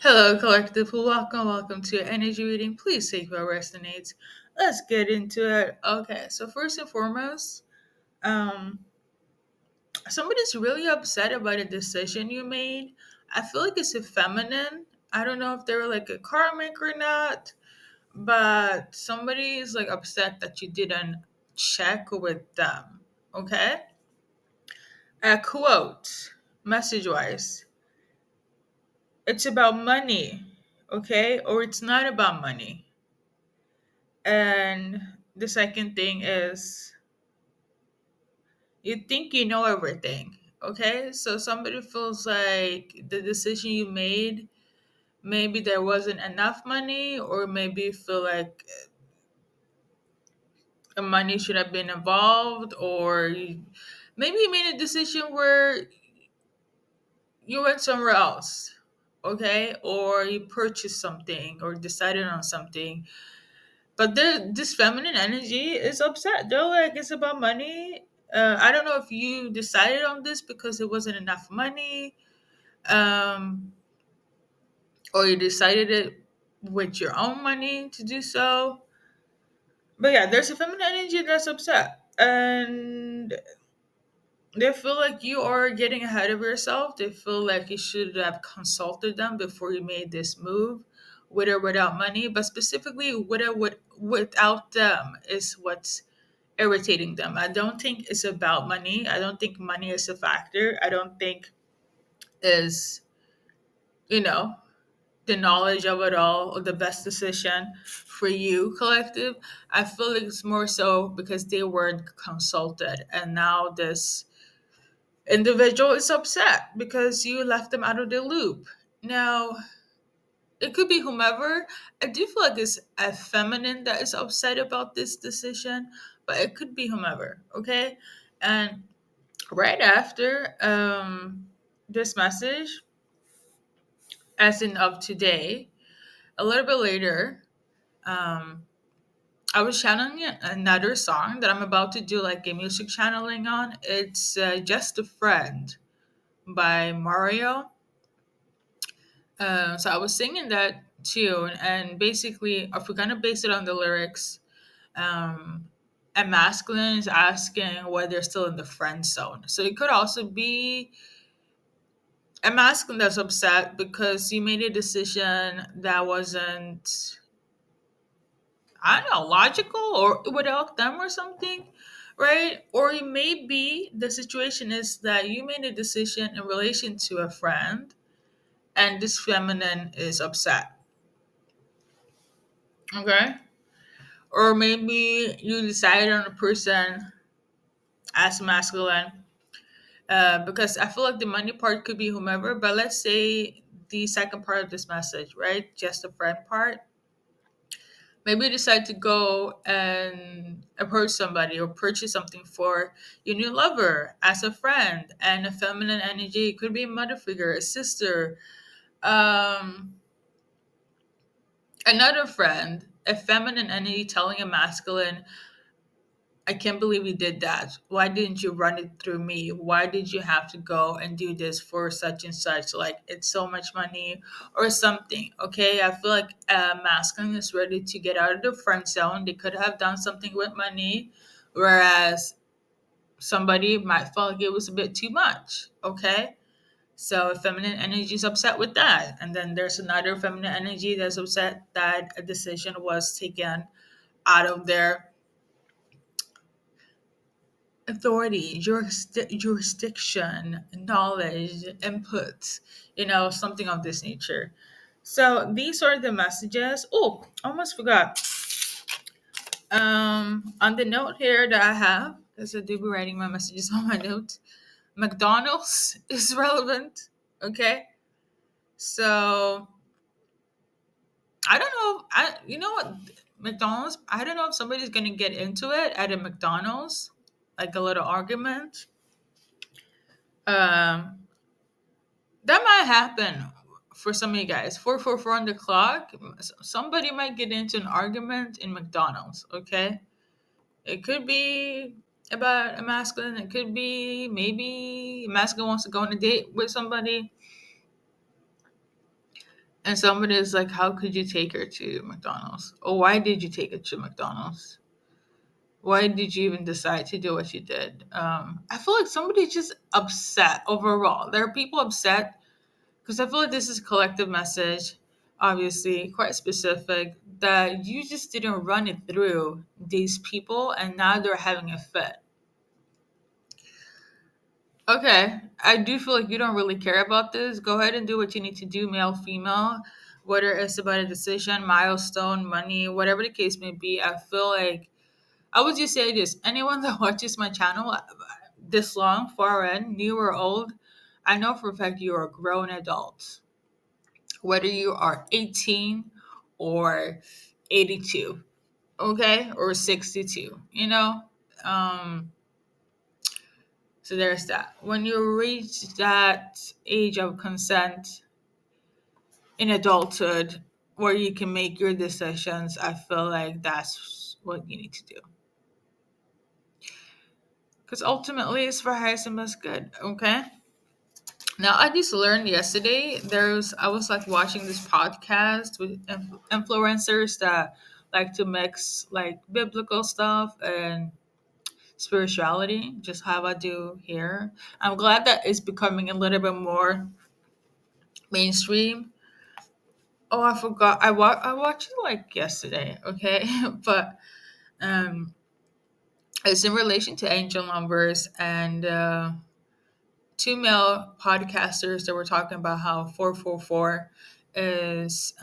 Hello, collective. Welcome to your energy reading. Please take what resonates. Let's get into it. Okay, so first and foremost, um, somebody's really upset about a decision you made. I feel like it's a feminine. I don't know if they were like a karmic or not, but somebody is like upset that you didn't check with them. Okay, a quote, message wise, it's about money. Okay, or it's not about money. And the second thing is you think you know everything. Okay? So somebody feels like the decision you made, maybe there wasn't enough money, or maybe you feel like money should have been involved, or maybe you made a decision where you went somewhere else. Okay? Or you purchased something or decided on something. But this feminine energy is upset. They're like, it's about money. I don't know if you decided on this because it wasn't enough money, um, or you decided it with your own money to do so. But yeah, there's a feminine energy that's upset. And they feel like you are getting ahead of yourself. They feel like you should have consulted them before you made this move, with or without money. But specifically, without them is what's irritating them. I don't think it's about money. I don't think money is a factor. I don't think is you know the knowledge of it all or the best decision for you, collective. I feel like it's more so because they weren't consulted, and now this individual is upset because you left them out of the loop. Now, it could be whomever. I do feel like it's a feminine that is upset about this decision, but it could be whomever, okay? And right after this message, as in of today, a little bit later, um, I was channeling another song that I'm about to do like a music channeling on. It's Just a Friend by Mario. So I was singing that tune, and basically, if we're gonna base it on the lyrics, um, a masculine is asking why they're still in the friend zone. So it could also be a masculine that's upset because you made a decision that wasn't, I don't know, logical or without them or something, right? Or maybe the situation is that you made a decision in relation to a friend, and this feminine is upset. Okay. Or maybe you decide on a person as masculine, because I feel like the money part could be whomever, but let's say the second part of this message, right? Just the friend part. Maybe you decide to go and approach somebody or purchase something for your new lover as a friend, and a feminine energy. It could be a mother figure, a sister, um, another friend, a feminine entity telling a masculine, I can't believe you did that. Why didn't you run it through me? Why did you have to go and do this for such and such? Like, it's so much money or something. Okay. I feel like masculine is ready to get out of the friend zone. They could have done something with money, whereas somebody might feel like it was a bit too much. Okay. So feminine energy is upset with that. And then there's another feminine energy that's upset that a decision was taken out of their authority, jurisdiction, knowledge, input, something of this nature. So these are the messages. Oh, almost forgot. On the note here that I have, because I do be writing my messages on my notes, McDonald's is relevant. Okay. So I don't know. You know what? McDonald's, I don't know if somebody's gonna get into it at a McDonald's, like a little argument. Um, That might happen for some of you guys. 444 on the clock. Somebody might get into an argument in McDonald's, okay? It could be about a masculine. It could be maybe a masculine wants to go on a date with somebody. And somebody is like, how could you take her to McDonald's? Or why did you take her to McDonald's? Why did you even decide to do what you did? I feel like somebody's just upset overall. There are people upset because I feel like this is a collective message, obviously, quite specific, that you just didn't run it through these people and now they're having a fit. Okay, I do feel like you don't really care about this. Go ahead and do what you need to do, male, female, whether it's about a decision, milestone, money, whatever the case may be. I feel like I would just say this: anyone that watches my channel this long, far in, new or old, I know for a fact you are a grown adult. Whether you are 18 or 82, okay, or 62, you know. Um, so there's that. When you reach that age of consent in adulthood, where you can make your decisions, I feel like that's what you need to do. Because ultimately, it's for highest and best good. Okay. Now, I just learned yesterday. I was like watching this podcast with influencers that like to mix like biblical stuff and spirituality, just how I do here. I'm glad that it's becoming a little bit more mainstream. Oh, I forgot. I watched it like yesterday. Okay, but um, it's in relation to angel numbers and. Two male podcasters that were talking about how 444 is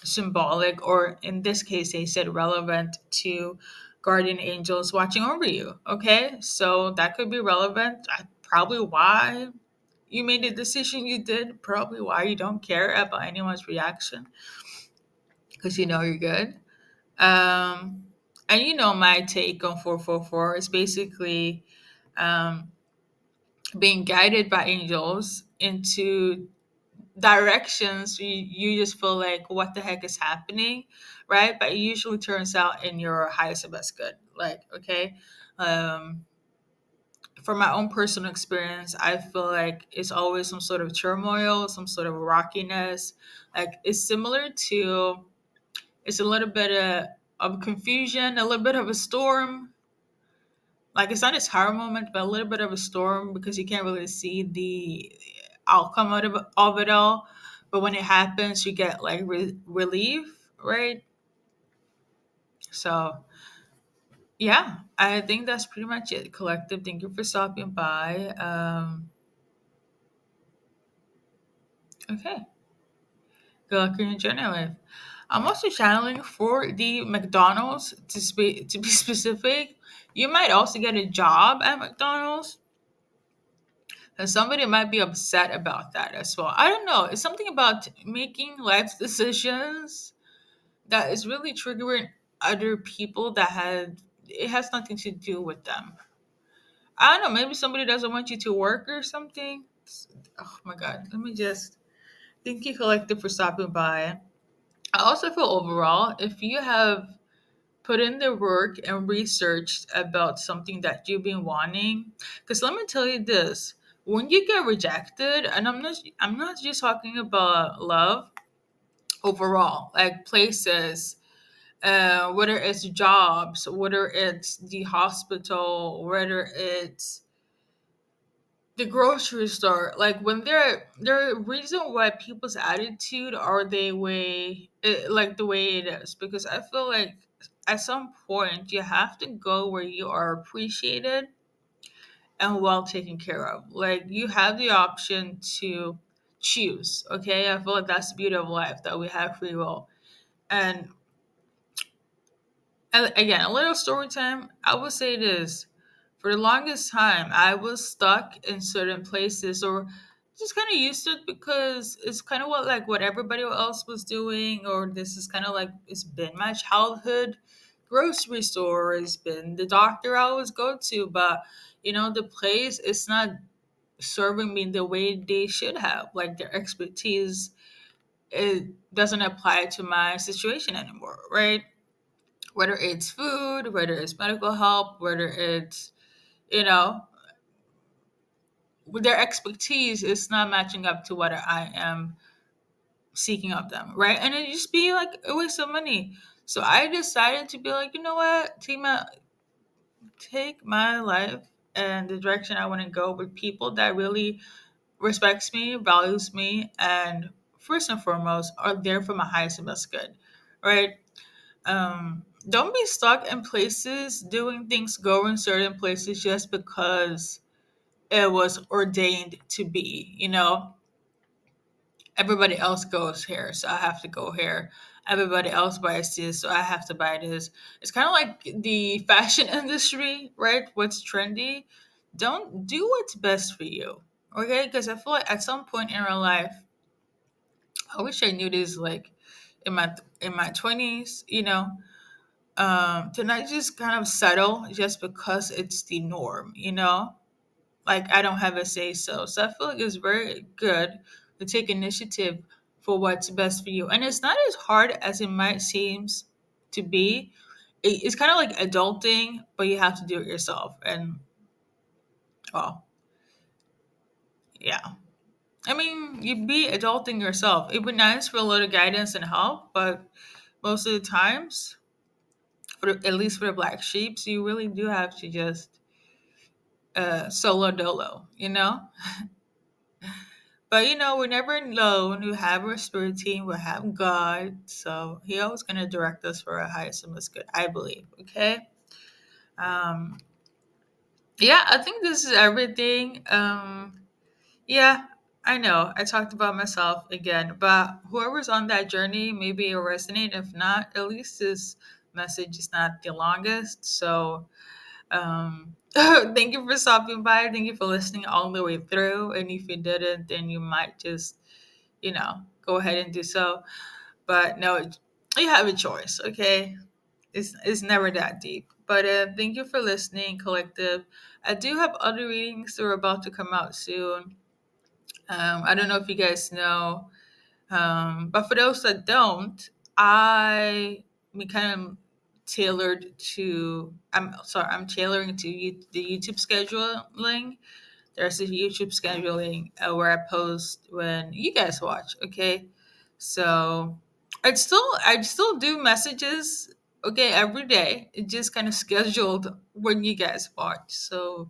symbolic, or in this case, they said relevant to guardian angels watching over you. Okay, so that could be relevant. Probably why you made the decision you did, probably why you don't care about anyone's reaction because you know you're good. Um, and you know, my take on 444 is basically. Um, Being guided by angels into directions you just feel like what the heck is happening, right? But it usually turns out in your highest and best good. Like, okay, um from my own personal experience, I feel like it's always some sort of turmoil, some sort of rockiness. Like it's similar to, it's a little bit of confusion, a little bit of a storm. Like it's not a tower moment, but a little bit of a storm because you can't really see the outcome of it all. But when it happens, you get like relief, right? So yeah, I think that's pretty much it. Collective, thank you for stopping by. Okay, good luck in your journey life. I'm also channeling for the McDonald's to be specific. You might also get a job at McDonald's. And somebody might be upset about that as well. I don't know. It's something about making life decisions that is really triggering other people that had it has nothing to do with them. I don't know. Maybe somebody doesn't want you to work or something. Oh my god. Let me just thank you, collective, for stopping by. I also feel overall, if you have put in the work and researched about something that you've been wanting, because let me tell you this, when you get rejected, and I'm not just talking about love, overall, like places, whether it's jobs, whether it's the hospital, whether it's the grocery store, like when there are reason why people's attitude are like the way it is, because I feel like at some point you have to go where you are appreciated and well taken care of. Like you have the option to choose. Okay, I feel like that's the beauty of life, that we have free will. And again, a little story time. I would say this: for the longest time, I was stuck in certain places, or just kind of used to it because it's kind of what everybody else was doing, or this is kind of like it's been my childhood grocery store, it's been the doctor I always go to, but the place is not serving me the way they should have. Like their expertise, it doesn't apply to my situation anymore, right? Whether it's food, whether it's medical help, whether it's, you know, with their expertise is not matching up to what I am seeking out them, right? And it just be like a waste of money. So I decided to be like, you know what, take my life and the direction I want to go with people that really respects me, values me, and first and foremost are there for my highest and best good, right? Don't be stuck in places doing things, going certain places just because it was ordained to be. Everybody else goes here, so I have to go here. Everybody else buys this, so I have to buy this. It's kind of like the fashion industry, right? What's trendy. Don't do what's best for you, okay? Because I feel like at some point in our life, I wish I knew this like in my 20s, to not just kind of settle just because it's the norm, like I don't have a say so. So I feel like it's very good to take initiative for what's best for you. And it's not as hard as it might seems to be. It's kind of like adulting, but you have to do it yourself. And well, yeah. I mean, you be adulting yourself. It'd be nice for a little guidance and help, but most of the times, at least for the black sheeps, you really do have to just solo dolo, But we're never alone. We have our spirit team. We have God, so He always gonna direct us for our highest and most good. I believe. Okay. Um. Yeah, I think this is everything. Yeah, I know. I talked about myself again, but whoever's on that journey, maybe it'll resonate. If not, at least this message is not the longest. So, thank you for stopping by. Thank you for listening all the way through. And if you didn't, then you might just go ahead and do so. But no, you have a choice, okay? It's never that deep. But thank you for listening, collective. I do have other readings that are about to come out soon. I don't know if you guys know, but for those that don't, we kind of tailored to. I'm sorry, I'm tailoring to the YouTube scheduling. There's a YouTube scheduling where I post when you guys watch. Okay, so I'd still do messages. Okay, every day. It just kind of scheduled when you guys watch. So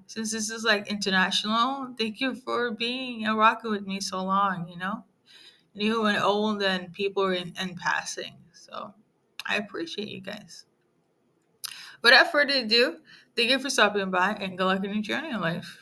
since this is like international, thank you for being a rocker with me so long. New and old and people in passing. So I appreciate you guys. Without further ado, thank you for stopping by and good luck in your journey in life.